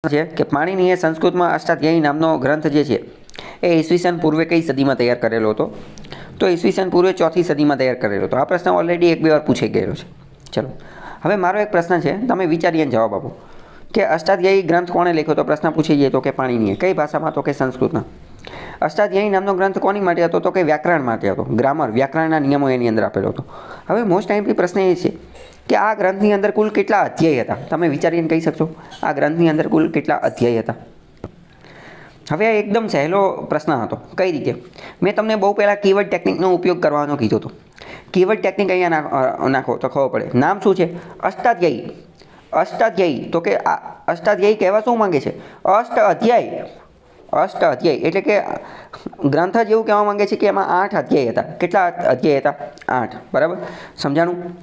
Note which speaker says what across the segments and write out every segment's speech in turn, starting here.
Speaker 1: છે કે પાણીનીએ સંસ્કૃતમાં અષ્ટાધ્યાયી નામનો ગ્રંથ જે છે એ ઈસવીસન પૂર્વે કઈ સદીમાં તૈયાર કરેલો હતો? તો ઈસવીસન પૂર્વે 4થી સદીમાં તૈયાર કરેલો હતો. આ પ્રશ્ન ઓલરેડી એક બે વાર પૂછાઈ ગયેલો છે. ચલો, હવે મારો એક પ્રશ્ન છે, તમે વિચારીને જવાબ આપો કે અષ્ટાધ્યાયી ગ્રંથ કોણે લખ્યો? તો પ્રશ્ન પૂછાઈ જાય તો કે પાણીનીએ. કઈ ભાષામાં? તો કે સંસ્કૃતમાં. અષ્ટાધ્યાયી નામનો ગ્રંથ કોની માટે હતો? તો કે વ્યાકરણ માટે હતો. ગ્રામર, વ્યાકરણના નિયમો એની અંદર આપેલો હતો. હવે મોસ્ટ ટાઈમલી પ્રશ્ન એ છે કે આ ગ્રંથની અંદર કુલ કેટલા અધ્યાય હતા? તમે વિચારીને કહી શકશો આ ગ્રંથની અંદર કુલ કેટલા અધ્યાય હતા? હવે આ એકદમ સહેલો પ્રશ્ન હતો. કઈ રીતે? મેં તમને બહુ પહેલાં કીવર્ડ ટેકનિકનો ઉપયોગ કરવાનો કીધો હતો. કીવર્ડ ટેકનિક અહીંયા નાખો તો ખબર પડે. નામ શું છે? અષ્ટાધ્યાયી. અષ્ટાધ્યાયી તો કે અષ્ટાધ્યાયી કહેવા શું માંગે છે? અષ્ટ અધ્યાય. અષ્ટ અધ્યાય એટલે કે ગ્રંથ જ એવું કહેવા માંગે છે કે એમાં 8 અધ્યાય હતા. કેટલા અધ્યાય હતા? 8. બરાબર, સમજાણું?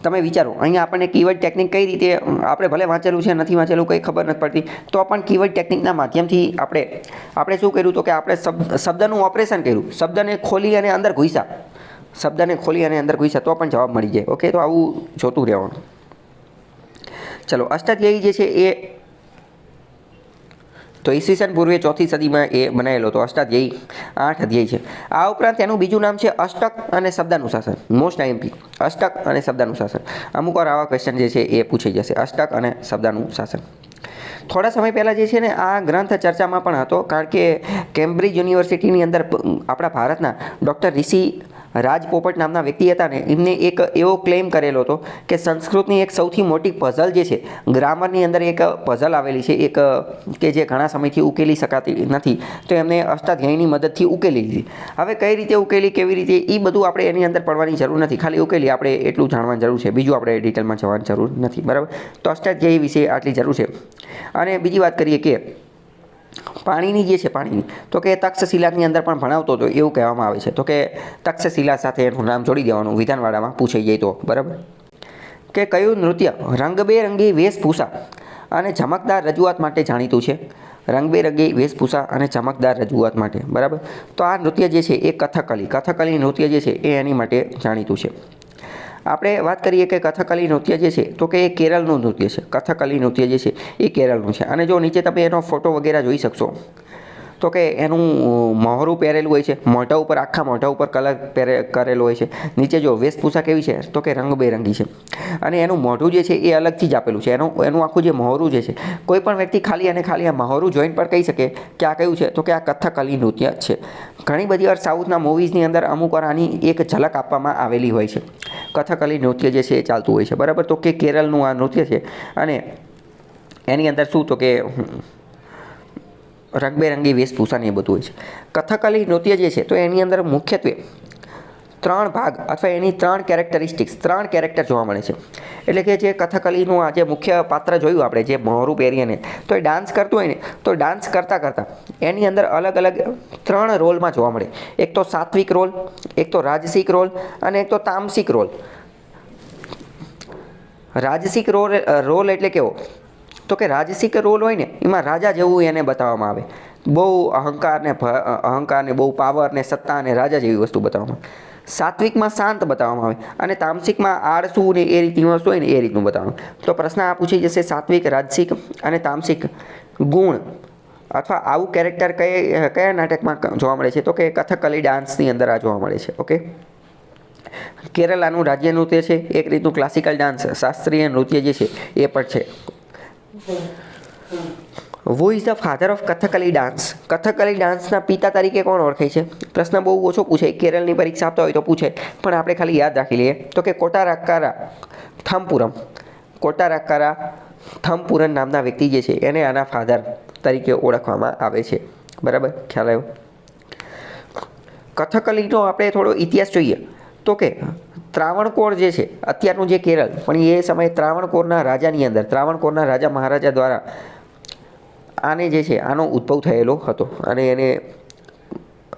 Speaker 1: તમે વિચારો, અહીંયા આપણને કીવર્ડ ટેકનિક કઈ રીતે, આપણે ભલે વાંચેલું છે નથી વાંચેલું કંઈ ખબર નથી પડતી, તો પણ કીવર્ડ ટેકનિકના માધ્યમથી આપણે શું કર્યું? તો કે આપણે શબ્દનું ઓપરેશન કર્યું. શબ્દને ખોલી અને અંદર ઘૂસ્યા. શબ્દને ખોલી અને અંદર ઘૂસ્યા તો પણ જવાબ મળી જાય. ઓકે, તો આવું જોતું રહેવાનું. ચલો, અષ્ટાધ્યાયી જે છે એ તો ઈસવીસન પૂર્વે 4થી સદીમાં એ બનાવેલો હતો. અષ્ટાધ્યાયી 8 અધ્યાય છે. આ ઉપરાંત એનું બીજું નામ છે અષ્ટક અને શબ્દાનુશાસન. મોસ્ટ આઈએમપી અષ્ટક અને શબ્દાનુશાસન. અમુક વાર આવા ક્વેશ્ચન જે છે એ પૂછાઈ જશે. અષ્ટક અને શબ્દાનુશાસન. થોડા સમય પહેલાં જે છે ને આ ગ્રંથ ચર્ચામાં પણ હતો, કારણ કે કેમ્બ્રિજ યુનિવર્સિટીની અંદર આપણા ભારતના ડૉક્ટર ઋષિ રાજ પોપટ નામના વ્યક્તિ હતા ને, એમને એક એવો ક્લેમ કરેલો હતો કે સંસ્કૃતની એક સૌથી મોટી પઝલ જે છે, ગ્રામરની અંદર એક પઝલ આવેલી છે એક કે જે ઘણા સમયથી ઉકેલી શકાતી નથી, તો એમને અષ્ટાધ્યાયીની મદદથી ઉકેલી લીધી. હવે કઈ રીતે ઉકેલી, કેવી રીતે, એ બધું આપણે એની અંદર પડવાની જરૂર નથી. ખાલી ઉકેલી આપણે એટલું જાણવાની જરૂર છે. બીજું આપણે ડિટેલમાં જવાની જરૂર નથી. બરાબર, તો અષ્ટાધ્યાયી વિશે આટલી જરૂર છે. અને બીજી વાત કરીએ કે પાણીની જે છે, પાણીની તો કે તક્ષશિલાની અંદર પણ ભણાવતો હતો એવું કહેવામાં આવે છે. તો કે તક્ષશિલા સાથે એનું નામ જોડી દેવાનું વિધાનવાડામાં પૂછાઈ જાય તો. બરાબર, કે કયું નૃત્ય રંગબેરંગી વેશભૂષા અને ચમકદાર રજૂઆત માટે જાણીતું છે? રંગબેરંગી વેશભૂષા અને ચમકદાર રજૂઆત માટે. બરાબર, તો આ નૃત્ય જે છે એ કથકલી નૃત્ય જે છે એ એની માટે જાણીતું છે. આપણે વાત કરીએ કે કથકલી નૃત્ય જે છે તો કે એ કેરળનું નૃત્ય છે. કથકલી નૃત્ય જે છે એ કેરળનું છે. અને જો નીચે તમે એનો ફોટો વગેરે જોઈ શકશો તો કે એનું મહોરું પહેરેલું હોય છે, મોઢા ઉપર, આખા મોઢા ઉપર કલર કરેલો હોય છે. નીચે જો વેશભૂષા કેવી છે તો કે રંગબેરંગી છે. અને એનું મોઢું જે છે એ અલગથી જ આપેલું છે. એનું આખું જે મહોરું જે છે, કોઈ પણ વ્યક્તિ ખાલી આ મહોરું જોઈને પણ કહી શકે કે આ કયું છે? તો કે આ કથકલી નૃત્ય છે. ઘણી બધી વાર સાઉથના મૂવીઝની અંદર અમુક વાર આની એક ઝલક આપવામાં આવેલી હોય છે. કથકલી નૃત્ય જે છે એ ચાલતું હોય છે. બરાબર, તો કે કેરળનું આ નૃત્ય છે. અને એની અંદર શું તો કે રંગબેરંગી વેશભૂષાને એ બધું હોય છે. કથકલી નૃત્ય જે છે તો એની અંદર મુખ્યત્વે 3 ભાગ અથવા એની 3 કેરેક્ટરિસ્ટિક્સ, 3 કેરેક્ટર જોવા મળે છે. એટલે કે જે કથકલીનું આ જે મુખ્ય પાત્ર જોયું આપણે, જે મહોરું પહેરીને તો એ ડાન્સ કરતું હોય ને, તો ડાન્સ કરતાં એની અંદર અલગ અલગ 3 રોલમાં જોવા મળે. એક તો સાત્વિક રોલ, એક તો રાજસિક રોલ અને એક તો તામસિક રોલ. રાજસિક રોલ એટલે કેવો? તો કે રાજસિક રોલ હોય ને એમાં રાજા જેવું એને બતાવવામાં આવે. બહુ અહંકાર ને બહુ પાવર ને સત્તા ને રાજા જેવી વસ્તુ બતાવવામાં આવે. સાત્વિકમાં શાંત બતાવવામાં આવે અને તામસિકમાં આળસુ ને એ રીતની વસ્તુ હોય ને એ રીતનું બતાવવામાં. તો પ્રશ્ન આ પૂછી જશે, સાત્વિક, રાજસિક અને તામસિક ગુણ અથવા આવું કેરેક્ટર કયા નાટકમાં જોવા મળે છે? તો કે કથકલી ડાન્સની અંદર આ જોવા મળે છે. ઓકે, કેરલાનું રાજ્ય નૃત્ય છે, એક રીતનું ક્લાસિકલ ડાન્સ, શાસ્ત્રીય નૃત્ય જે છે એ પણ છે. Who is the father of Kathakali dance? Kathakali ડાન્સના પિતા તરીકે કોણ ઓળખાય છે? પ્રશ્ન બહુ ઓછો પૂછાય. કેરળની પરીક્ષા આપતા હોય તો પૂછે, પણ આપણે ખાલી યાદ રાખી લઈએ. તો કે કોટારાક્કારા થમ્પુરમ. કોટારાક્કારા થમ્પુરમ નામના વ્યક્તિ જે છે એને આના ફાધર તરીકે ઓળખવામાં આવે છે. બરાબર, ખ્યાલ આવ્યો? કથકલીનો આપણે થોડો ઇતિહાસ જોઈએ તો કે ત્રાવણકોર જે છે, અત્યારનું જે કેરળ, પણ એ સમયે ત્રાવણકોરના રાજાની અંદર, ત્રાવણકોરના રાજા મહારાજા દ્વારા આને જે છે આનો ઉદ્ભવ થયેલો હતો. અને એને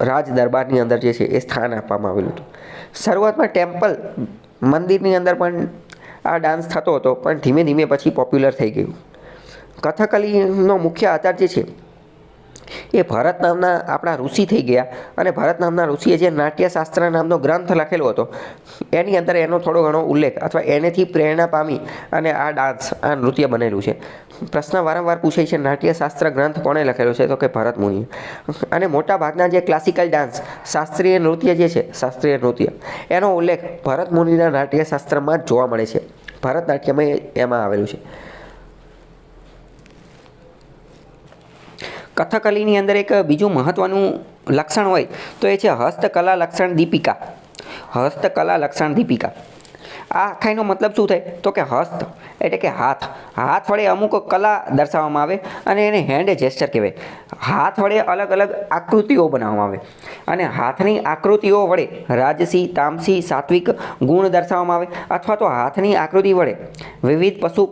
Speaker 1: રાજ દરબારની અંદર જે છે એ સ્થાન આપવામાં આવેલું હતું. શરૂઆતમાં ટેમ્પલ, મંદિરની અંદર પણ આ ડાન્સ થતો હતો, પણ ધીમે ધીમે પછી પોપ્યુલર થઈ ગયું. કથકલીનો મુખ્ય આધાર જે છે એ ભરત નામના આપણા ઋષિ થઈ ગયા અને ભરત નામના ઋષિએ જે નાટ્યશાસ્ત્ર નામનો ગ્રંથ લખેલો હતો એની અંદર એનો થોડો ઘણો ઉલ્લેખ અથવા એનેથી પ્રેરણા પામી અને આ ડાન્સ આ નૃત્ય બનેલું છે. પ્રશ્ન વારંવાર પૂછાય છે નાટ્યશાસ્ત્ર ગ્રંથ કોણે લખેલો છે? તો કે ભરત મુનિએ. અને મોટા ભાગના જે ક્લાસિકલ ડાન્સ શાસ્ત્રીય નૃત્ય જે છે શાસ્ત્રીય નૃત્ય એનો ઉલ્લેખ ભરત મુનિના નાટ્યશાસ્ત્રમાં જ જોવા મળે છે. ભરતનાટ્યમાં એમાં આવેલું છે. કથકલીની અંદર એક બીજું મહત્ત્વનું લક્ષણ હોય તો એ છે હસ્તકલા લક્ષણ દીપિકા. હસ્તકલા લક્ષણ દીપિકા આ આખાઈનો મતલબ શું થાય? તો કે હસ્ત એટલે કે હાથ વડે અમુક કલા દર્શાવવામાં આવે અને એને હેન્ડ જેસ્ચર કહેવાય. હાથ વડે અલગ અલગ આકૃતિઓ બનાવવામાં આવે અને હાથની આકૃતિઓ વડે રાજસી, તામસી, સાત્વિક ગુણ દર્શાવવામાં આવે અથવા તો હાથની આકૃતિ વડે વિવિધ પશુ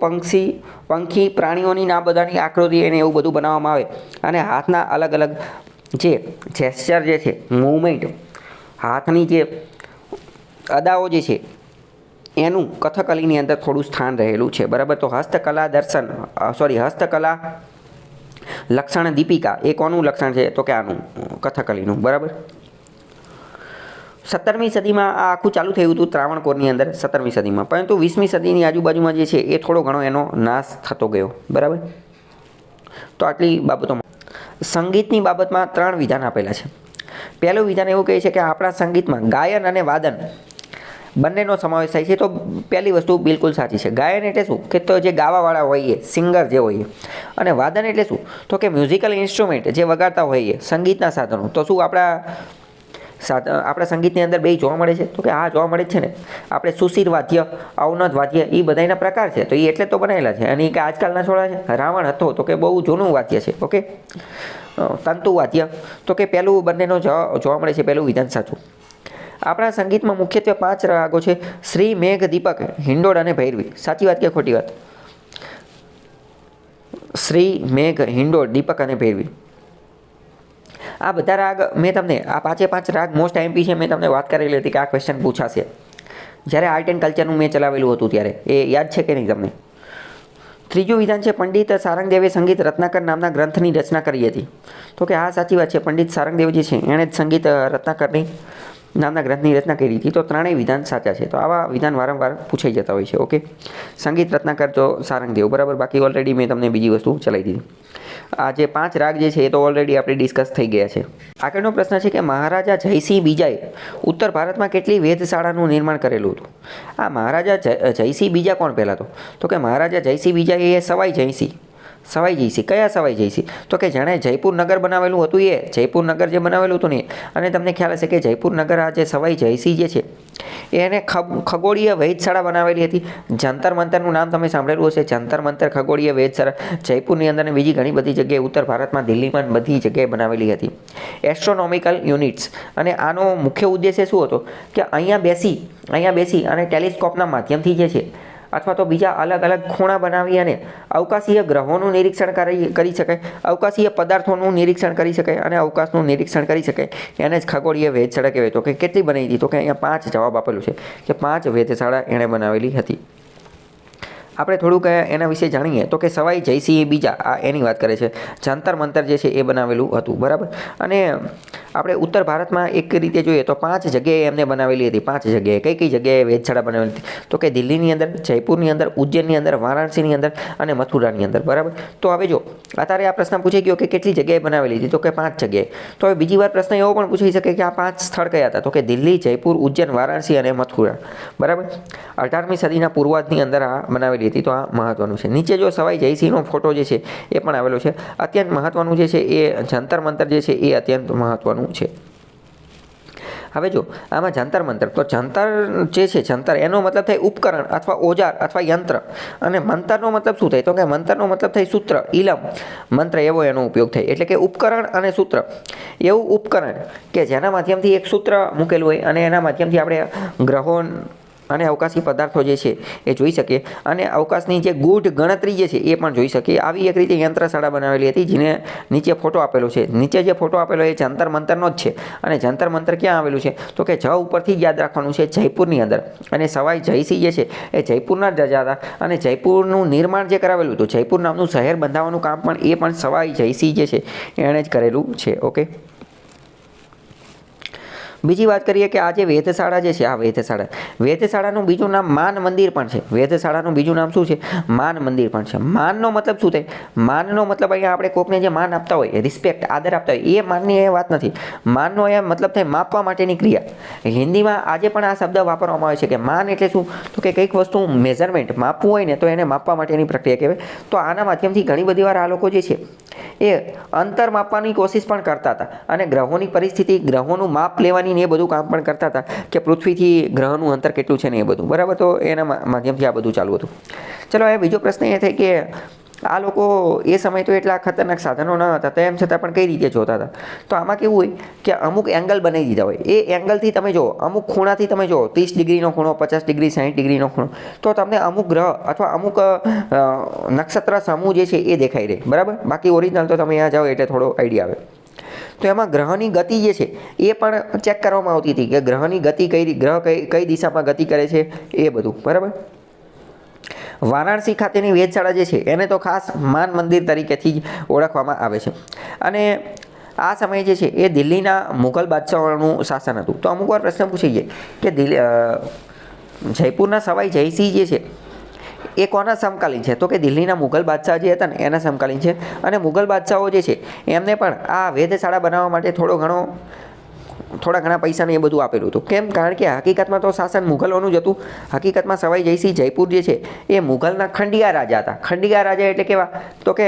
Speaker 1: પંખી પ્રાણીઓની આ બધાની આકૃતિ એને એવું બધું બનાવવામાં આવે અને હાથના અલગ અલગ જે જેસ્ચર જે છે મૂવમેન્ટ હાથની જે અદાઓ જે છે એનું કથકલીની અંદર થોડું સ્થાન રહેલું છે. બરાબર. તો હસ્તકલા હસ્તકલા લક્ષણ દીપિકા એ કોનું લક્ષણ છે? તો કે આનું કથકલીનું. બરાબર. 17મી સદીમાં આ આખું ચાલુ થયું હતું ત્રાવણકોરની અંદર 17મી સદીમાં, પરંતુ 20મી સદીની આજુબાજુમાં જે છે એ થોડો ઘણો એનો નાશ થતો ગયો. બરાબર. તો આટલી બાબતોમાં સંગીતની બાબતમાં 3 વિધાન આપેલા છે. પહેલું વિધાન એવું કહે છે કે આપણા સંગીતમાં ગાયન અને વાદન બંનેનો સમાવેશ થાય છે. તો પહેલી વસ્તુ બિલકુલ સાચી છે. ગાયન એટલે શું? કે તો જે ગાવાવાળા હોઈએ, સિંગર જે હોઈએ. અને વાદન એટલે શું? તો કે મ્યુઝિકલ ઇન્સ્ટ્રુમેન્ટ જે વગાડતા હોઈએ, સંગીતના સાધનો. તો શું આપણા સંગીતની અંદર બે જોવા મળે છે? તો કે હા, જોવા મળે છે ને. આપણે સુશીર વાદ્ય, અવનદ વાદ્ય એ બધાના પ્રકાર છે. તો એ એટલે તો બનાવેલા છે. અને કે આજકાલના છોડા છે. રાવણ હતો તો કે બહુ જૂનું વાદ્ય છે. ઓકે. તંતુ વાદ્ય તો કે પહેલું બંનેનો જોવા મળે છે. પહેલું વિધાન સાચું. આપણા સંગીતમાં મુખ્યત્વે 5 રાગો છે: શ્રી, મેઘ, દીપક, હિંડોળ અને ભૈરવી. સાચી વાત કે ખોટી વાત? શ્રી, મેઘ, હિંડોળ, દીપક અને ભૈરવી આ બધા રાગ મેં તમને આ 5 રાગ મોસ્ટ આઈએમપી છે. મેં તમને વાત કરેલી હતી કે આ ક્વેશ્ચન પૂછાશે જ્યારે આર્ટ એન્ડ કલ્ચરનું મેં ચલાવેલું હતું ત્યારે. એ યાદ છે કે નહીં તમને? ત્રીજું વિધાન છે પંડિત સારંગદેવે સંગીત રત્નાકર નામના ગ્રંથની રચના કરી હતી. તો કે હા, સાચી વાત છે. પંડિત સારંગદેવ જે છે એણે જ સંગીત રત્નાકરની નામના ગ્રંથની રચના કરી હતી. તો ત્રણેય વિધાન સાચા છે. તો આવા વિધાન વારંવાર પૂછાઈ જતા હોય છે. ઓકે. સંગીત રત્નાકર તો સારંગદેવ. બરાબર. બાકી ઓલરેડી મેં તમને બીજી વસ્તુ ચલાવી દીધી. આ જે 5 રાગ જે છે એ તો ઓલરેડી આપણે ડિસ્કસ થઈ ગયા છે. આગળનો પ્રશ્ન છે કે મહારાજા જયસિંહ બીજાએ ઉત્તર ભારતમાં કેટલી વેધશાળાનું નિર્માણ કરેલું હતું? આ મહારાજા જયસિંહ બીજા કોણ પહેલાં? તો કે મહારાજા જયસિંહ બીજા એ સવાઈ જયસિંહ. કયા સવાઈ જયસિંહ? તો કે જેણે જયપુર નગર બનાવેલું હતું એ જયપુર નગર જે બનાવેલું હતું ને. અને તમને ખ્યાલ હશે કે જયપુર નગર આ જે સવાઈ જયસિંહ જે છે એને ખગોળીય વેધશાળા બનાવેલી હતી. જંતર મંતરનું નામ તમે સાંભળેલું હશે. જંતર મંતર, ખગોળીય વેધશાળા જયપુરની અંદર અને બીજી ઘણી બધી જગ્યાએ ઉત્તર ભારતમાં, દિલ્હીમાં બધી જગ્યાએ બનાવેલી હતી. Astronomical units. અને આનો મુખ્ય ઉદ્દેશ્ય શું હતો? કે અહીંયા બેસી અને ટેલિસ્કોપના માધ્યમથી જે છે અથવા તો બીજા અલગ અલગ ખૂણા બનાવી અને અવકાશીય ગ્રહોનું નિરીક્ષણ કરી શકાય, અવકાશીય પદાર્થોનું નિરીક્ષણ કરી શકાય અને અવકાશનું નિરીક્ષણ કરી શકાય. એને જ ખગોળીય વેધશાળા કહેવાય. તો કે કેટલી બનાવી હતી? તો કે અહીંયા 5 જવાબ આપેલું છે કે 5 વેધશાળા એણે બનાવેલી હતી. આપણે થોડુંક એના વિશે જાણીએ તો કે સવાઈ જયસિંહ બીજા આ એની વાત કરે છે. જંતર મંતર જે છે એ બનાવેલું હતું. બરાબર. અને આપણે ઉત્તર ભારતમાં એક રીતે જોઈએ તો 5 જગ્યાએ એમને બનાવેલી હતી. 5 જગ્યાએ કઈ જગ્યાએ વેધશાળા બનાવેલી હતી? તો કે દિલ્હીની અંદર, જયપુરની અંદર, ઉજ્જૈનની અંદર, વારાણસીની અંદર અને મથુરાની અંદર. બરાબર. તો હવે જો અત્યારે આ પ્રશ્ન પૂછાઈ ગયો કે કેટલી જગ્યાએ બનાવેલી હતી? તો કે 5 જગ્યાએ. તો હવે બીજી વાર પ્રશ્ન એવો પણ પૂછાઈ શકે કે આ 5 સ્થળ કયા હતા? તો કે દિલ્હી, જયપુર, ઉજ્જૈન, વારાણસી અને મથુરા. બરાબર. 18મી સદીના પૂર્વાર્ધની અંદર આ બનાવેલી હતી. તો આ મહત્વનું છે. નીચે જો સવાઈ જયસિંહનો ફોટો જે છે એ પણ આવેલો છે. અત્યંત મહત્વનું જે છે એ જંતર મંતર જે છે એ અત્યંત મહત્વનું છે. હવે જો આમાં જંતર મંતર, તો જંતર જે છે જંતર એનો મતલબ થાય ઉપકરણ અથવા ઓજાર અથવા યંત્ર. અને મંતરનો મતલબ શું થાય? તો કે મંતરનો મતલબ થાય સૂત્ર, ઇલમ, મંત્ર એવો એનો ઉપયોગ થાય. એટલે કે ઉપકરણ અને સૂત્ર. એવું ઉપકરણ કે જેના માધ્યમથી એક સૂત્ર મૂકેલું હોય અને એના માધ્યમથી આપણે ગ્રહો અને અવકાશી પદાર્થો જે છે એ જોઈ શકીએ અને અવકાશની જે ગૂઢ ગણતરી જે છે એ પણ જોઈ શકીએ. આવી એક રીતે યંત્રશાળા બનાવેલી હતી, જેને નીચે ફોટો આપેલો છે. નીચે જે ફોટો આપેલો એ જંતર મંતરનો જ છે. અને જંતર મંતર ક્યાં આવેલું છે? તો કે જ ઉપરથી જ યાદ રાખવાનું છે, જયપુરની અંદર. અને સવાઈ જયસિંહ જે છે એ જયપુરના જ રાજા હતા અને જયપુરનું નિર્માણ જે કરાવેલું હતું, જયપુર નામનું શહેર બંધાવવાનું કામ પણ એ પણ સવાઈ જયસિંહ જે છે એણે જ કરેલું છે. ઓકે, બીજી વાત કરીએ કે આ જે વેધશાળા જે છે, આ વેધશાળાનું બીજું નામ માન મંદિર પણ છે. વેધશાળાનું બીજું નામ શું છે? માન મંદિર પણ છે. માનનો મતલબ શું થાય? માનનો મતલબ અહીંયા આપણે કોકને જે માન આપતા હોય, રિસ્પેક્ટ, આદર આપતા હોય, એ માનની એ વાત નથી. માનનો એ મતલબ થાય માપવા માટેની ક્રિયા. હિન્દીમાં આજે પણ આ શબ્દ વાપરવામાં આવે છે કે માન એટલે શું? તો કે કંઈક વસ્તુ મેઝરમેન્ટ માપવું હોય ને તો એને માપવા માટેની પ્રક્રિયા કહેવાય. તો આના માધ્યમથી ઘણી બધી વાર આ લોકો જે છે એ અંતર માપવાની કોશિશ પણ કરતા હતા અને ગ્રહોની પરિસ્થિતિ, ગ્રહોનું માપ લેવાની એ બધું કામ પણ કરતા હતા કે પૃથ્વીથી ગ્રહનું અંતર કેટલું છે ને એ બધું. બરાબર, તો એના માધ્યમથી આ બધું ચાલુ હતું. ચલો, હવે બીજો પ્રશ્ન એ થાય કે આ લોકો એ સમય તો એટલા ખતરનાક સાધનો ન હતા, તેમ છતાં પણ કઈ રીતે જોતા હતા? તો આમાં કેવું હોય કે અમુક એંગલ બનાવી દીધા હોય. એ એંગલથી તમે જુઓ, અમુક ખૂણાથી તમે જુઓ, 30 ડિગ્રીનો ખૂણો, 50 ડિગ્રી, 60 ડિગ્રીનો ખૂણો, તો તમને અમુક ગ્રહ અથવા અમુક નક્ષત્ર સમૂહ જે છે એ દેખાઈ રહે. બરાબર, બાકી ઓરિજિનલ તો તમે અહીંયા જાઓ એટલે થોડો આઈડિયા આવે. તો એમાં ગ્રહની ગતિ જે છે એ પણ ચેક કરવામાં આવતી હતી કે ગ્રહની ગતિ કઈ દિશામાં ગતિ કરે છે એ બધું. બરાબર, વારાણસી ખાતેની વેધશાળા જે છે એને તો ખાસ માન મંદિર તરીકેથી જ ઓળખવામાં આવે છે. અને આ સમયે જે છે એ દિલ્હીના મુઘલ બાદશાહોનું શાસન હતું. તો અમુક વાર પ્રશ્ન પૂછાઈ જાય કે જયપુરના સવાઈ જયસિંહ જે છે એ કોના સમકાલીન છે? તો કે દિલ્હીના મુઘલ બાદશાહ જે હતા ને એના સમકાલીન છે. અને મુઘલ બાદશાહો જે છે એમને પણ આ વેધશાળા બનાવવા માટે થોડા ઘણા પૈસાને એ બધું આપેલું હતું. કેમ? કારણ કે હકીકતમાં તો શાસન મુઘલોનું જ હતું. હકીકતમાં સવાઈ જયસિંહ જયપુર જે છે એ મુઘલના ખંડિયા રાજા હતા. ખંડિયા રાજા એટલે કેવા? તો કે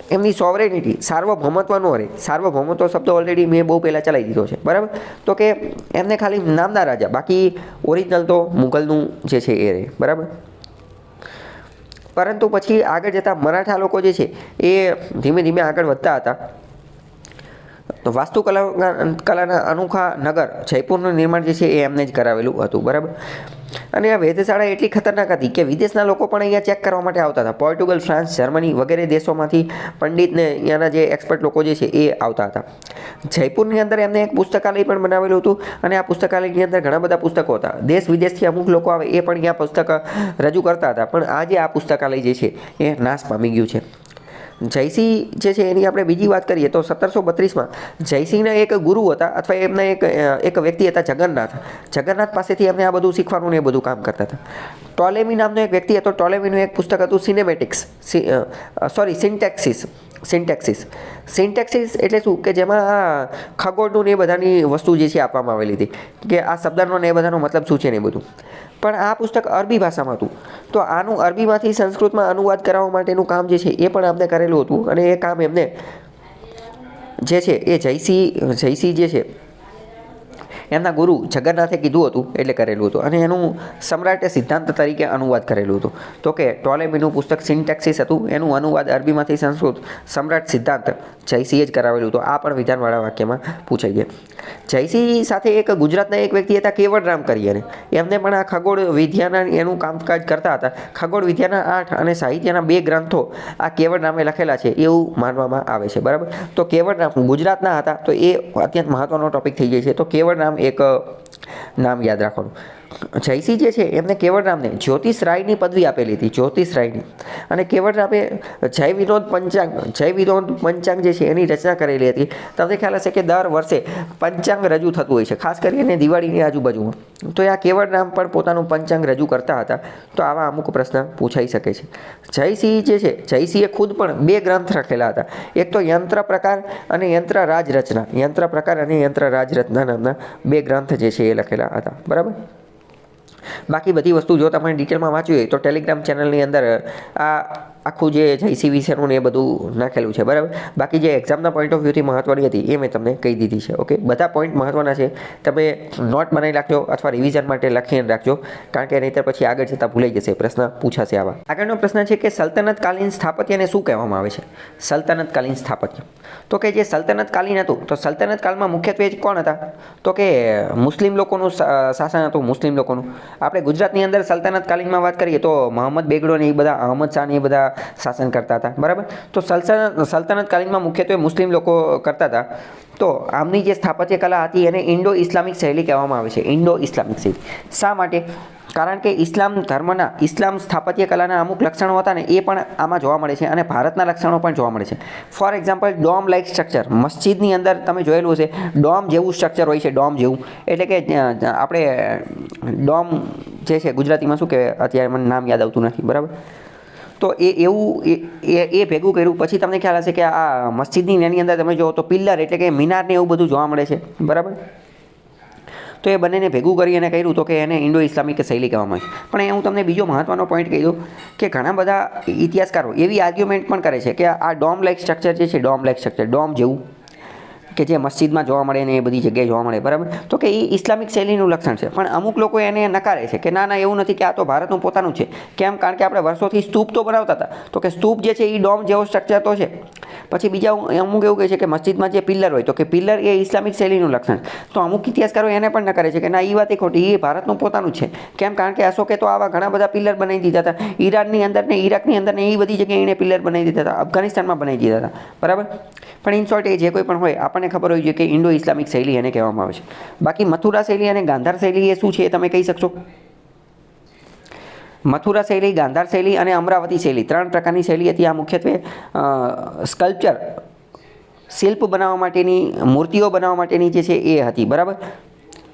Speaker 1: એમની સોવરેનિટી, સાર્વભૌમત્વ ન રહે. સાર્વભૌમત્વ શબ્દ ઓલરેડી મેં બહુ પહેલાં ચલાવી દીધો છે. બરાબર, તો કે એમને ખાલી નામના રાજા, બાકી ઓરિજિનલ તો મુઘલનું જે છે એ રહે. બરાબર, પરંતુ પછી આગળ જતાં મરાઠા લોકો જે છે એ ધીમે ધીમે આગળ વધતા હતા. તો વાસ્તુકલાના અનોખા નગર જયપુરનું નિર્માણ જે છે એ એમને જ કરાવેલું હતું. બરાબર, અને આ વેધશાળા એટલી ખતરનાક હતી કે વિદેશના લોકો પણ અહીંયા ચેક કરવા માટે આવતા હતા. પોર્ટુગલ, ફ્રાન્સ, જર્મની વગેરે દેશોમાંથી પંડિતને અહીંયાના જે એક્સપર્ટ લોકો જે છે એ આવતા હતા. જયપુરની અંદર એમને એક પુસ્તકાલય પણ બનાવેલું હતું અને આ પુસ્તકાલયની અંદર ઘણા બધા પુસ્તકો હતા. દેશ વિદેશથી અમુક લોકો આવે એ પણ અહીંયા પુસ્તક રજૂ કરતા હતા. પણ આજે આ પુસ્તકાલય જે છે એ નાશ પામી ગયું છે. જયસિંહ જે છે એની આપણે બીજી વાત કરીએ તો 1732માં જયસિંહના એક ગુરુ હતા અથવા એમના એક વ્યક્તિ હતા જગન્નાથ. જગન્નાથ પાસેથી એમને આ બધું શીખવાનું ને એ બધું કામ કરતા હતા. ટોલેમી નામનો એક વ્યક્તિ હતો. ટોલેમીનું એક પુસ્તક હતું સિન્ટેક્સિસ એટલે શું? કે જેમાં ખગોળનું ને એ બધાની વસ્તુ જે છે આપવામાં આવેલી હતી કે આ શબ્દનો ને એ બધાનો મતલબ શું છે ને એ બધું. પણ આ પુસ્તક અરબી ભાષામાં હતું. તો આનું અરબીમાંથી સંસ્કૃતમાં અનુવાદ કરાવવા માટેનું કામ જે છે એ પણ આપણે કરેલું હતું. અને એ કામ એમને જે છે એ જયસિંહ જે છે એમના ગુરુ જગન્નાથે કીધું હતું એટલે કરેલું હતું. અને એનું સમ્રાટે સિદ્ધાંત તરીકે અનુવાદ કરેલું હતું. તો કે ટોલેમીનું પુસ્તક સિન્ટેક્સિસ હતું, એનું અનુવાદ અરબીમાંથી સંસ્કૃત સમ્રાટ સિદ્ધાંત જયસિંહે જ કરાવેલું હતું. આ પણ વિધાનવાળા વાક્યમાં પૂછાઈ જાય. જયસિંહ સાથે એક ગુજરાતના એક વ્યક્તિ હતા કેવડરામ કરીને. એમને પણ આ ખગોળ વિદ્યાના એનું કામકાજ કરતા હતા. ખગોળ વિદ્યાના 8 અને સાહિત્યના 2 ગ્રંથો આ કેવડરામે લખેલા છે એવું માનવામાં આવે છે. બરાબર, તો કેવડરામ ગુજરાતના હતા તો એ અત્યંત મહત્વનો ટોપિક થઈ જાય છે. તો કેવડરામ એક નામ યાદ રાખવાનું. જયસિંહ જે છે એમને કેવડરામને જ્યોતિષરાયની પદવી આપેલી હતી. જ્યોતિષરાયની. અને કેવડરામે જય વિનોદ પંચાંગ જે છે એની રચના કરેલી હતી. તમને ખ્યાલ હશે કે દર વર્ષે પંચાંગ રજૂ થતું હોય છે, ખાસ કરીને દિવાળીની આજુબાજુમાં. તો આ કેવડરામ પણ પોતાનું પંચાંગ રજૂ કરતા હતા. તો આવા અમુક પ્રશ્ન પૂછાઈ શકે છે. જયસિંહ જે છે, જયસિંહે ખુદ પણ 2 ગ્રંથ લખેલા હતા. એક તો યંત્ર પ્રકાર અને યંત્ર રાજ રચના. યંત્ર પ્રકાર અને યંત્ર રાજ રચના નામના 2 ગ્રંથ જે છે એ લખેલા હતા. બરાબર, બાકી બધી વસ્તુ જો તમે ડિટેલમાં વાંચવી હોય તો ટેલિગ્રામ ચેનલની અંદર આ આખું જે જયસિંહ વિશેનું ને એ બધું નાખેલું છે, બરાબર. બાકી જે એક્ઝામના પોઈન્ટ ઓફ વ્યૂથી મહત્ત્વની હતી એ મેં તમને કહી દીધી છે. ઓકે, બધા પોઈન્ટ મહત્ત્વના છે. તમે નોટ બનાવી રાખજો અથવા રિવિઝન માટે લખીને રાખજો, કારણ કે નહીંતર પછી આગળ જતાં ભૂલાઈ જશે, પ્રશ્ન પૂછાશે આવા. આગળનો પ્રશ્ન છે કે સલ્તનતકાલીન સ્થાપત્યને શું કહેવામાં આવે છે? સલ્તનતકાલીન સ્થાપત્ય, તો કે જે સલ્તનતકાલીન હતું તો સલ્તનતકાળમાં મુખ્યત્વે કોણ હતા? તો કે મુસ્લિમ લોકોનું શાસન હતું, મુસ્લિમ લોકોનું. આપણે ગુજરાતની અંદર સલ્તનતકાલીનમાં વાત કરીએ તો મોહમ્મદ બેગડો ને એ બધા, અહમદ શાહ ને એ બધા શાસન કરતા હતા, બરાબર. તો સલ્તનતકાલીનમાં મુખ્યત્વે મુસ્લિમ લોકો કરતા હતા. તો આમની જે સ્થાપત્ય કલા હતી એને ઇન્ડો ઇસ્લામિક શૈલી કહેવામાં આવે છે. ઇન્ડો ઇસ્લામિક શૈલી શા માટે? કારણ કે ઇસ્લામ સ્થાપત્ય કલાના અમુક લક્ષણો હતા ને એ પણ આમાં જોવા મળે છે, અને ભારતના લક્ષણો પણ જોવા મળે છે. For example, dome like structure. મસ્જિદની અંદર તમે જોયેલું હશે, ડોમ જેવું સ્ટ્રક્ચર હોય છે, ડોમ જેવું. એટલે કે આપણે ડોમ જે છે ગુજરાતીમાં શું કહેવાય, અત્યારે મને નામ યાદ આવતું નથી, બરાબર. તો એ ભેગું કર્યું. પછી તમને ખ્યાલ હશે કે આ મસ્જિદની એની અંદર તમે જુઓ તો પિલ્લર એટલે કે મિનારને એવું બધું જોવા મળે છે, બરાબર. તો એ બંનેને ભેગું કરી અને કર્યું તો કે એને ઇન્ડો ઇસ્લામિક શૈલી કહેવામાં આવે છે. પણ હું તમને બીજો મહત્ત્વનો પોઈન્ટ કહી દઉં કે ઘણા બધા ઇતિહાસકારો એવી આર્ગ્યુમેન્ટ પણ કરે છે કે આ ડોમ લાઇક સ્ટ્રક્ચર જે છે, ડોમ લાઇક સ્ટ્રક્ચર, ડોમ જેવું કે જે મસ્જિદમાં જોવા મળે ને એ બધી જગ્યાએ જોવા મળે, બરાબર. તો કે એ ઇસ્લામિક શૈલીનું લક્ષણ છે. પણ અમુક લોકો એને નકારે છે કે ના ના એવું નથી, કે આ તો ભારતનું પોતાનું છે. કેમ? કારણ કે આપણે વર્ષોથી સ્તૂપ તો બનાવતા હતા, તો કે સ્તૂપ જે છે એ ડોમ જેવો સ્ટ્રક્ચર તો છે. પછી બીજા અમુક એવું કહે છે કે મસ્જિદમાં જે પિલ્લર હોય તો કે પિલ્લર એ ઇસ્લામિક શૈલીનું લક્ષણ. તો અમુક ઇતિહાસકારો એને પણ નકારે છે કે ના, એ વાત એ ખોટી, એ ભારતનું પોતાનું છે. કેમ? કારણ કે અશોકે તો આવા ઘણા બધા પિલ્લર બનાવી દીધા હતા, ઈરાનની અંદર ને ઈરાકની અંદર ને એ બધી જગ્યાએ એને પિલ્લર બનાવી દીધા હતા, અફઘાનિસ્તાનમાં બનાવી દીધા હતા, બરાબર. પણ ઇન શોર્ટ એ જે કોઈ પણ હોય આપણને ખબર હોવી જોઈએ કે ઇન્ડો ઇસ્લામિક શૈલી એને કહેવામાં આવે છે. બાકી મથુરા શૈલી અને ગાંધાર શૈલી એ શું છે એ તમે કહી શકશો? મથુરા શૈલી, ગાંધાર શૈલી અને અમરાવતી શૈલી 3 પ્રકારની શૈલી હતી. આ મુખ્યત્વે સ્કલ્પચર, શિલ્પ બનાવવા માટેની, મૂર્તિઓ બનાવવા માટેની જે છે એ હતી, બરાબર.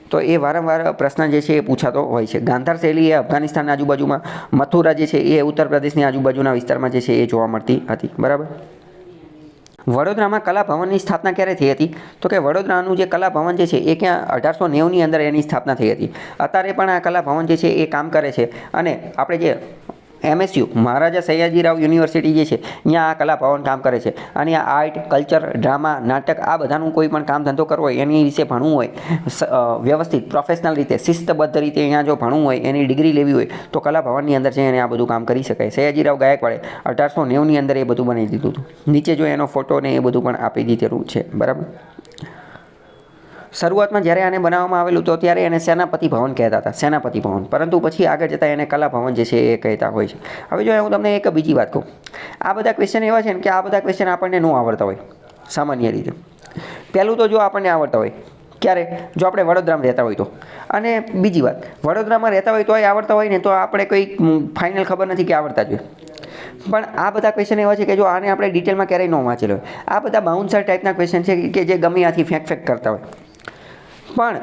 Speaker 1: તો એ વારંવાર પ્રશ્ન જે છે એ પૂછાતો હોય છે. ગાંધાર શૈલી એ અફઘાનિસ્તાનની આજુબાજુમાં, મથુરા જે છે એ ઉત્તર પ્રદેશની આજુબાજુના વિસ્તારમાં જે છે એ જોવા મળતી હતી, બરાબર. વડોદરામાં કલા ભવનની સ્થાપના ક્યારે થઈ હતી? તો કે વડોદરાનું જે કલા ભવન જે છે એ ક્યાં 1890ની અંદર એની સ્થાપના થઈ હતી. અત્યારે પણ આ કલા ભવન જે છે એ કામ કરે છે, અને આપણે જે MSU મહારાજા સયાજીરાવ યુનિવર્સિટી જે છે અહીંયા આ કલા ભવન કામ કરે છે. અને આ આર્ટ, કલ્ચર, ડ્રામા, નાટક આ બધાનું કોઈ પણ કામ ધંધો કરવો હોય, એની વિશે ભણવું હોય વ્યવસ્થિત પ્રોફેશનલ રીતે, શિસ્તબદ્ધ રીતે અહીંયા જો ભણવું હોય, એની ડિગ્રી લેવી હોય તો કલા ભવનની અંદર જઈને આ બધું કામ કરી શકાય. સયાજીરાવ ગાયકવાડે 1890ની અંદર એ બધું બનાવી દીધું હતું. નીચે જો એનો ફોટો ને એ બધું પણ આપી દીધેલું છે, બરાબર. શરૂઆતમાં જ્યારે આને બનાવવામાં આવેલું તો ત્યારે એને સેનાપતિ ભવન કહેતા હતા, સેનાપતિ ભવન. પરંતુ પછી આગળ જતાં એને કલા ભવન જે છે એ કહેતા હોય છે. હવે જો હું તમને એક બીજી વાત કહું, આ બધા ક્વેશ્ચન એવા છે ને કે આ બધા ક્વેશ્ચન આપણને ન આવડતા હોય સામાન્ય રીતે. પહેલું તો જો આપણને આવડતા હોય ક્યારે? જો આપણે વડોદરામાં રહેતા હોય તો. અને બીજી વાત, વડોદરામાં રહેતા હોય તોય આવડતા હોય ને તો આપણે કોઈ ફાઇનલ ખબર નથી કે આવડતા જ હોય. પણ આ બધા ક્વેશ્ચન એવા છે કે જો આને આપણે ડિટેલમાં ક્યારેય ન વાંચેલો હોય. આ બધા બાઉન્સર ટાઈપના ક્વેશ્ચન છે કે જે ગમે ત્યાંથી ફેંક કરતા હોય. પણ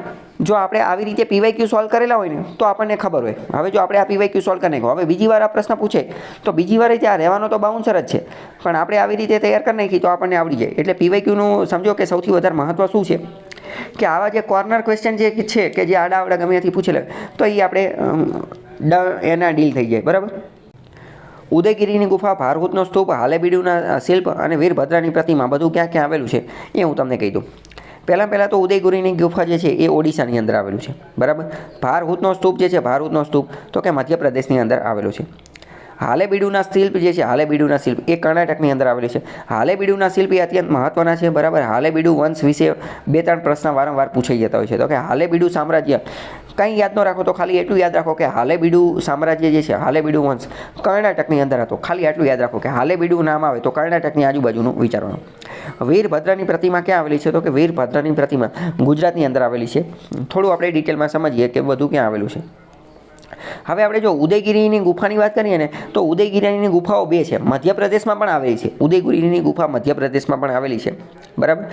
Speaker 1: જો આપણે આવી રીતે PYQ સોલ્વ કરેલા હોય ને તો આપણને ખબર હોય. હવે જો આપણે આ PYQ સોલ્વ કરી નાખ્યો, હવે બીજી વાર આ પ્રશ્ન પૂછે તો બીજી વાર ત્યાં રહેવાનો તો બાઉન્સર જ છે, પણ આપણે આવી રીતે તૈયાર કરી નાખી તો આપણને આવડી જાય. એટલે PYQનું સમજો કે સૌથી વધારે મહત્ત્વ શું છે કે આવા જે કોર્નર ક્વેશ્ચન જે છે કે જે આડા આવડા ગમે ત્યાંથી પૂછેલા તો એ આપણે એના ડીલ થઈ જાય, બરાબર. ઉદયગીરીની ગુફા, ભારહૂતનો સ્તૂપ, હાલેબીડુના શિલ્પ અને વીરભદ્રની પ્રતિમા બધું ક્યાં ક્યાં આવેલું છે એ હું તમને કહી દઉં. પહેલાં તો ઉદયગીરીની ગુફા જે છે એ ઓડિશાની અંદર આવેલું છે, બરાબર. ભારહૂતનો સ્તૂપ જે છે, ભારહૂતનો સ્તૂપ તો કે મધ્યપ્રદેશની અંદર આવેલું છે. હાલેબીડુના શિલ્પ જે છે, હાલેબીડુના શિલ્પ એ કર્ણાટકની અંદર આવેલી છે. હાલેબીડુના શિલ્પ એ અત્યંત મહત્ત્વના છે, બરાબર. હાલેબીડુ વંશ વિશે 2-3 પ્રશ્ન વારંવાર પૂછાઈ જતા હોય છે. તો કે હાલેબીડુ સામ્રાજ્ય કંઈ યાદ ન રાખો તો ખાલી એટલું યાદ રાખો કે હાલેબીડુ સામ્રાજ્ય જે છે, હાલેબીડુ વંશ કર્ણાટકની અંદર હતો. ખાલી આટલું યાદ રાખો કે હાલેબીડુ નામ આવે તો કર્ણાટકની આજુબાજુનું વિચારવાનું. વીરભદ્રની પ્રતિમા ક્યાં આવેલી છે? તો કે વીરભદ્રની પ્રતિમા ગુજરાતની અંદર આવેલી છે. થોડું આપણે ડિટેલમાં સમજીએ કે બધું ક્યાં આવેલું છે. હવે આપણે જો ઉદયગીરીની ગુફાની વાત કરીએ ને તો ઉદયગીરીની ગુફાઓ 2 છે, મધ્યપ્રદેશમાં પણ આવેલી છે. ઉદયગીરીની ગુફા મધ્યપ્રદેશમાં પણ આવેલી છે, બરાબર.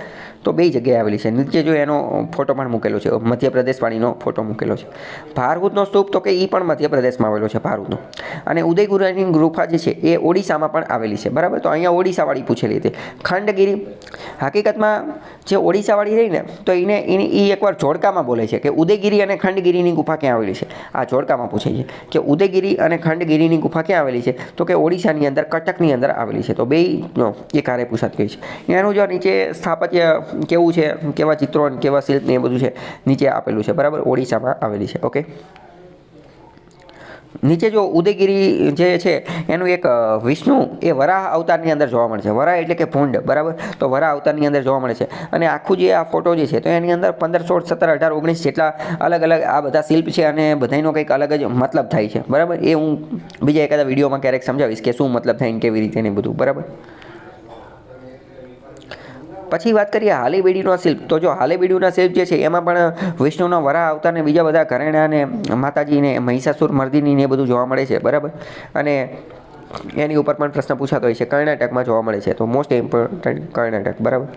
Speaker 1: તો 2 જગ્યાએ આવેલી છે. નીચે જો એનો ફોટો પણ મૂકેલો છે, મધ્યપ્રદેશ વાળીનો ફોટો મૂકેલો છે. ભારહૂતનો સ્તૂપ તો કે એ પણ મધ્યપ્રદેશમાં આવેલો છે, ભારહૂતનો. અને ઉદયગીરીની ગુફા જે છે એ ઓડિશામાં પણ આવેલી છે, બરાબર. તો અહીંયા ઓડિશાવાળી પૂછેલી હતી. ખંડગીરી હકીકતમાં જે ઓડિશાવાળી રહી ને તો એને એકવાર જોડકામાં બોલે છે કે ઉદયગીરી અને ખંડગીરીની ગુફા ક્યાં આવેલી છે. આ જોડકામાં ગુફામાં પૂછાય છે કે ઉદયગીરી અને ખંડગીરીની ગુફા ક્યાં આવેલી છે, તો કે ઓડિશાની અંદર કટકની અંદર આવેલી છે. તો બેયનો એ કાર્ય પૂછાતી હોય છે. એનું જો નીચે સ્થાપત્ય કેવું છે, કેવા ચિત્રો કેવા શિલ્પ ને એ બધું છે નીચે આપેલું છે, બરાબર. ઓડિશામાં આવેલી છે. ઓકે, નીચે જો ઉદયગીરી જે છે એનું એક વિષ્ણુ એ વરાહ અવતારની અંદર જોવા મળે છે. વરાહ એટલે કે ભૂંડ, બરાબર. તો વરાહ અવતારની અંદર જોવા મળે છે. અને આખું જે આ ફોટો જે છે તો એની અંદર 15, 16, 17, 18, 19 જેટલા અલગ અલગ આ બધા શિલ્પ છે અને બધાનો કંઈક અલગ જ મતલબ થાય છે, બરાબર. એ હું બીજા એકાદા વિડીયોમાં ક્યારેક સમજાવીશ કે શું મતલબ થાય ને કેવી રીતે ને બધું, બરાબર. પછી વાત કરીએ હાલીબીડીનો શિલ્પ. તો જો હાલીબીડીના શિલ્પ જે છે એમાં પણ વિષ્ણુનો વરાહ અવતારને બીજા બધા ઘરેણા અને માતાજીને મહિષાસુર મર્દિની ને એ બધું જોવા મળે છે, બરાબર. અને એની ઉપર પણ પ્રશ્ન પૂછાતો હોય છે. કર્ણાટકમાં જોવા મળે છે. તો મોસ્ટ ઇમ્પોર્ટન્ટ કર્ણાટક, બરાબર.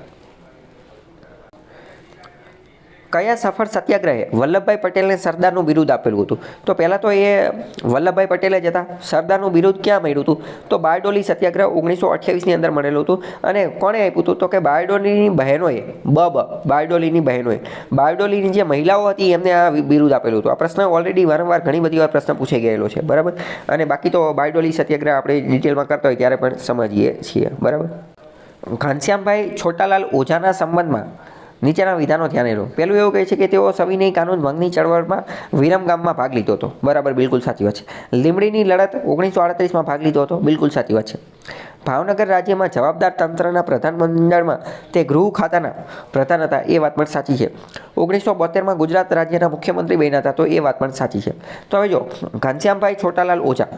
Speaker 1: કયા સફળ સત્યાગ્રહે વલ્લભભાઈ પટેલને સરદારનું બિરુદ આપેલું હતું? તો પહેલાં તો એ વલ્લભભાઈ પટેલે જ હતા. સરદારનું બિરુદ ક્યાં મળ્યું હતું? તો બારડોલી સત્યાગ્રહ 1928ની અંદર મળેલું હતું. અને કોણે આપ્યું હતું? તો કે બારડોલીની બહેનોએ, બારડોલીની બહેનોએ, બારડોલીની જે મહિલાઓ હતી એમને આ બિરુદ આપેલું હતું. આ પ્રશ્ન ઓલરેડી વારંવાર ઘણી બધી વાર પ્રશ્ન પૂછાઈ ગયેલો છે, બરાબર. અને બાકી તો બારડોલી સત્યાગ્રહ આપણે ડિટેલમાં કરતા હોય ત્યારે પણ સમજીએ છીએ, બરાબર. ઘનશ્યામભાઈ છોટાલાલ ઓઝાના સંબંધમાં નીચેના વિધાનો ધ્યાને લો. પહેલું એવું કહે છે કે તેઓ સવિનય કાનૂન ભંગની ચળવળમાં વિરમગામમાં ભાગ લીધો હતો, બરાબર, બિલકુલ સાચી વાત છે. લીંબડીની લડત 1938માં ભાગ લીધો હતો, બિલકુલ સાચી વાત છે. ભાવનગર રાજ્યમાં જવાબદાર તંત્રના પ્રધાનમંડળમાં તે ગૃહ ખાતાના પ્રધાન હતા, એ વાત પણ સાચી છે. 1972માં ગુજરાત રાજ્યના મુખ્યમંત્રી બન્યા હતા, તો એ વાત પણ સાચી છે. તો હવે જો ઘનશ્યામભાઈ છોટાલાલ ઓઝા,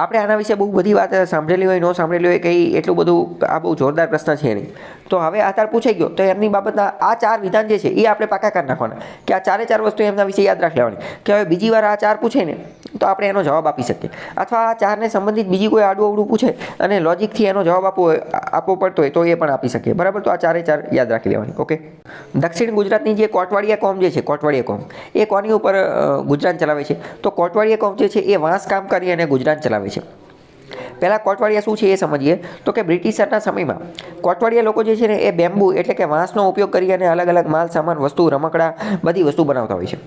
Speaker 1: આપણે આના વિશે બહુ બધી વાત સાંભળેલી હોય, ન સાંભળેલી હોય, કંઈ એટલું બધું આ બહુ જોરદાર પ્રશ્ન છે નહીં. તો હવે આધાર પૂછાઈ ગયો તો એમની બાબતના આ 4 વિધાન જે છે એ આપણે પાકા કરી નાખવાના કે આ 4 વસ્તુ એમના વિશે યાદ રાખી લેવાની કે હવે બીજી વાર આ 4 પૂછે ને તો આપણે એનો જવાબ આપી શકીએ. અથવા આ 4ને સંબંધિત બીજી કોઈ આડું અવડું પૂછે અને લોજિકથી એનો જવાબ આપવો પડતો હોય તો એ પણ આપી શકીએ, બરાબર. તો આ 4 યાદ રાખી લેવાની. ઓકે, દક્ષિણ ગુજરાતની જે કોટવાડિયા કોમ જે છે, કોટવાડિયા કોમ એ કોની ઉપર ગુજરાન ચલાવે છે? તો કોટવાડિયા કોમ જે છે એ વાંસ કામ કરી અને ગુજરાન ચલાવે છે. પહેલાં કોટવાડિયા શું છે એ સમજીએ. તો કે બ્રિટિશરના સમયમાં કોટવાડિયા લોકો જે છે ને એ બેમ્બુ એટલે કે વાંસનો ઉપયોગ કરી અને અલગ અલગ માલ સામાન, વસ્તુ, રમકડા, બધી વસ્તુ બનાવતા હોય છે.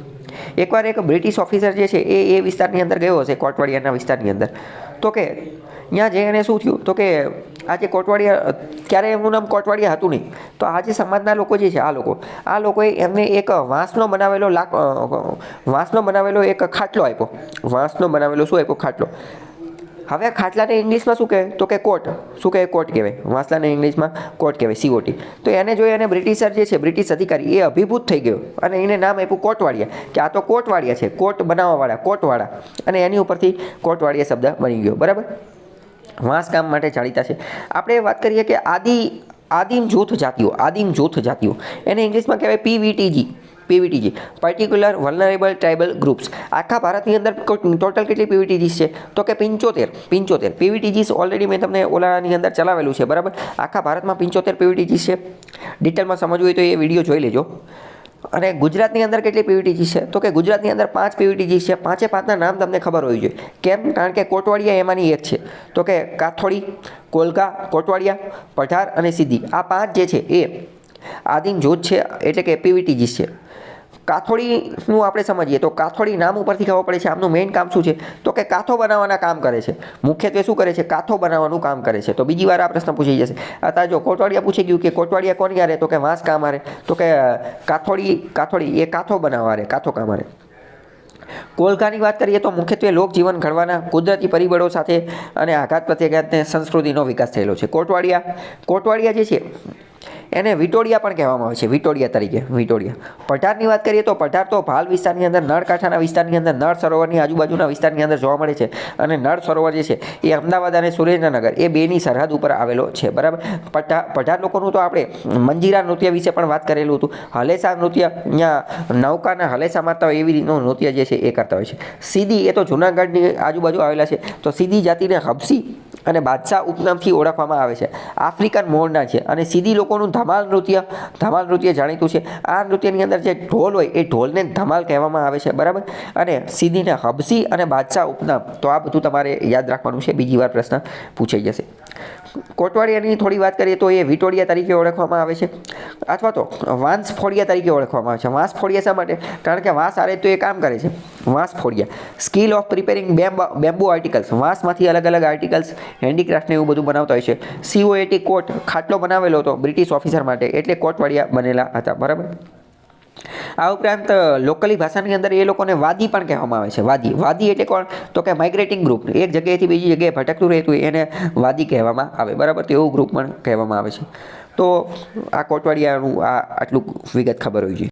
Speaker 1: એકવાર એક બ્રિટિશ ઓફિસર જે છે એ વિસ્તારની અંદર ગયો હશે, કોટવાડિયાના વિસ્તારની અંદર. તો કે ત્યાં જઈને શું થયું? તો કે આ જે કોટવાડિયા, ક્યારે એમનું નામ કોટવાડિયા હતું નહીં. તો આ જે સમાજના લોકો જે છે આ લોકોએ એમને એક વાંસનો બનાવેલો એક ખાટલો આપ્યો. વાંસનો બનાવેલો શું આપ્યો? ખાટલો. હવે ખાટલાને ઇંગ્લિશમાં શું કહે? તો કે કોટ. શું કહે? કોટ કહેવાય. વાંસલાને ઇંગ્લિશમાં કોટ કહેવાય, COT. તો એને જોઈ અને બ્રિટિશર જે છે, બ્રિટિશ અધિકારી, એ અભિભૂત થઈ ગયો અને એને નામ આપ્યું કોટવાડિયા, કે આ તો કોટવાડિયા છે, કોટ બનાવવાવાળા, કોટવાળા. અને એની ઉપરથી કોટવાડિયા શબ્દ બની ગયો, બરાબર. વાંસ કામ માટે જાણીતા છે. આપણે વાત કરીએ કે આદિમ જૂથ જાતિઓ, એને ઇંગ્લિશમાં કહેવાય PVTG, particular vulnerable tribal groups. આખા ભારતની અંદર ટોટલ કેટલી PVTGs છે? તો કે 75 PVTGs ઓલરેડી મેં તમને ઓલાની અંદર ચલાવેલું છે, બરાબર. આખા ભારતમાં 75 PVTGs છે. ડિટેલમાં સમજવું હોય તો એ વિડીયો જોઈ લેજો. અને ગુજરાતની અંદર કેટલી PVTGs છે? તો કે ગુજરાતની અંદર 5 PVTGs છે. 5ના નામ તમને ખબર હોવી જોઈએ. કેમ? કારણ કે કોટવાડિયા એમાંની એક છે. તો કે કાથોડી, કોલકા, કોટવાડિયા, પઠાર અને સિદ્ધી, આ 5 જે છે એ આદિમ જૂથ છે, એટલે કે PVTGs છે. કાથોડીનું આપણે સમજીએ તો કાથોડી નામ ઉપરથી ખબર પડે છે આમનું મેઇન કામ શું છે? તો કે કાથો બનાવવાના કામ કરે છે. મુખ્યત્વે શું કરે છે? કાથો બનાવવાનું કામ કરે છે. તો બીજી વાર આ પ્રશ્ન પૂછાઈ જશે. અત્યારે જો કોટવાડિયા પૂછી ગયું કે કોટવાડિયા કોની હારે? તો કે વાંસ કામ હારે. તો કે કાથોડી એ કાથો બનાવવા હારે, કાથો કામ હારે. કોલકાની વાત કરીએ તો મુખ્યત્વે લોકજીવન ઘડવાના કુદરતી પરિબળો સાથે અને આઘાત પ્રત્યાઘાતને સંસ્કૃતિનો વિકાસ થયેલો છે. કોટવાડિયા જે છે એને વિટોડિયા પણ કહેવામાં આવે છે, વિટોડિયા તરીકે. પઠારની વાત કરીએ તો પઠાર તો ભાલ વિસ્તારની અંદર, નળકાંઠાના વિસ્તારની અંદર, નળ સરોવરની આજુબાજુના વિસ્તારની અંદર જોવા મળે છે. અને નળ સરોવર જે છે એ અમદાવાદ અને સુરેન્દ્રનગર એ બેની સરહદ ઉપર આવેલો છે, બરાબર. પઠાર લોકોનું તો આપણે મંજીરા નૃત્ય વિશે પણ વાત કરેલું હતું. હલેસા નૃત્ય, અહીંયા નૌકાના હલેસા મારતા હોય એવી રીતનું નૃત્ય જે છે એ કરતા હોય છે. સીધી એ તો જૂનાગઢની આજુબાજુ આવેલા છે. તો સીધી જાતિને હબસી અને બાદશાહ ઉપનામથી ઓળખવામાં આવે છે. આફ્રિકન મૂળના છે. અને સીધી લોકોનું ધમાલ નૃત્ય જાણીતું છે. આ નૃત્યની અંદર જે ઢોલ હોય એ ઢોલને ધમાલ કહેવામાં આવે છે, બરાબર. અને સીધીને હબસી અને બાદશાહ ઉપનામ, તો આ બધું તમારે યાદ રાખવાનું છે, બીજી વાર પ્રશ્ન પૂછાઈ જશે. કોટવાડિયાની થોડી વાત કરીએ તો એ વિટોડિયા તરીકે ઓળખવામાં આવે છે અથવા તો વાંસફોડિયા તરીકે ઓળખવામાં આવે છે. વાંસફોડિયા શા માટે? કારણ કે વાંસ આરે તો એ કામ કરે છે. વાંસફોડિયા skill of preparing bamboo articles, વાંસમાંથી અલગ અલગ આર્ટિકલ્સ, હેન્ડીક્રાફ્ટને એવું બધું બનાવતા હોય છે. COAT કોટ ખાટલો બનાવેલો હતો બ્રિટિશ ઓફિસર માટે, એટલે કોટવાડિયા બનેલા હતા. બરાબર. આ ઉપરાંત લોકલી ભાષાની અંદર એ લોકોને વાદી પણ કહેવામાં આવે છે. વાદી એટલે કોણ? તો કે માઇગ્રેટિંગ ગ્રુપ, એક જગ્યાએથી બીજી જગ્યાએ ભટકતું રહેતું એને વાદી કહેવામાં આવે. બરાબર. તો એવું ગ્રુપ પણ કહેવામાં આવે છે. તો આ કોટવાડિયાનું આટલું વિગત ખબર હોવી જોઈએ.